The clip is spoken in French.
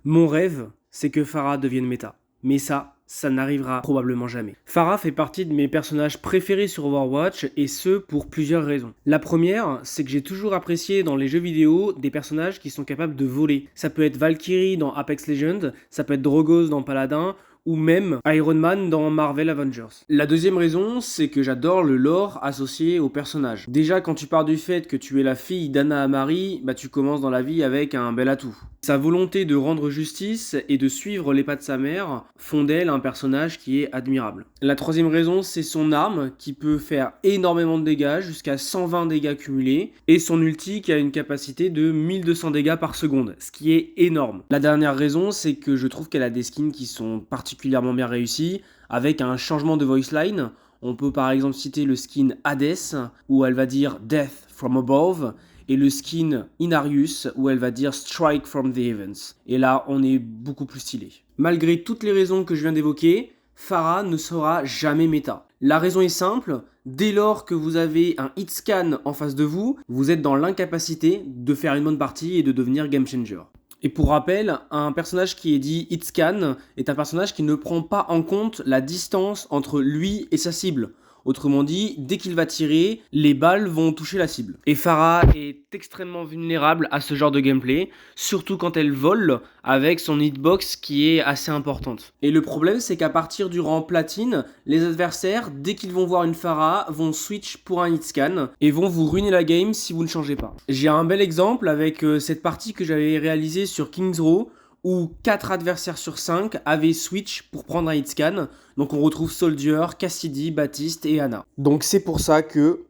Mon rêve, c'est que Pharah devienne méta. Mais ça n'arrivera probablement jamais. Pharah fait partie de mes personnages préférés sur Overwatch, et ce pour plusieurs raisons. La première, c'est que j'ai toujours apprécié dans les jeux vidéo des personnages qui sont capables de voler. Ça peut être Valkyrie dans Apex Legends, ça peut être Drogos dans Paladin, ou même Iron Man dans Marvel Avengers. La deuxième raison, c'est que j'adore le lore associé au personnage. Déjà, quand tu pars du fait que tu es la fille d'Anna Amari, tu commences dans la vie avec un bel atout. Sa volonté de rendre justice et de suivre les pas de sa mère font d'elle un personnage qui est admirable. La troisième raison, c'est son arme qui peut faire énormément de dégâts, jusqu'à 120 dégâts cumulés, et son ulti qui a une capacité de 1200 dégâts par seconde, ce qui est énorme. La dernière raison, c'est que je trouve qu'elle a des skins qui sont particulièrement bien réussis, avec un changement de voice line. On peut par exemple citer le skin Hades, où elle va dire Death from above, et le skin Inarius, où elle va dire Strike from the Heavens. Et là, on est beaucoup plus stylé. Malgré toutes les raisons que je viens d'évoquer, Pharah ne sera jamais méta. La raison est simple, dès lors que vous avez un hit scan en face de vous, vous êtes dans l'incapacité de faire une bonne partie et de devenir game changer. Et pour rappel, un personnage qui est dit hit scan est un personnage qui ne prend pas en compte la distance entre lui et sa cible. Autrement dit, dès qu'il va tirer, les balles vont toucher la cible. Et Pharah est extrêmement vulnérable à ce genre de gameplay, surtout quand elle vole avec son hitbox qui est assez importante. Et le problème, c'est qu'à partir du rang platine, les adversaires, dès qu'ils vont voir une Pharah, vont switch pour un hitscan et vont vous ruiner la game si vous ne changez pas. J'ai un bel exemple avec cette partie que j'avais réalisée sur Kings Row, où 4 adversaires sur 5 avaient switch pour prendre un hitscan. Donc on retrouve Soldier, Cassidy, Baptiste et Anna. Donc c'est pour ça que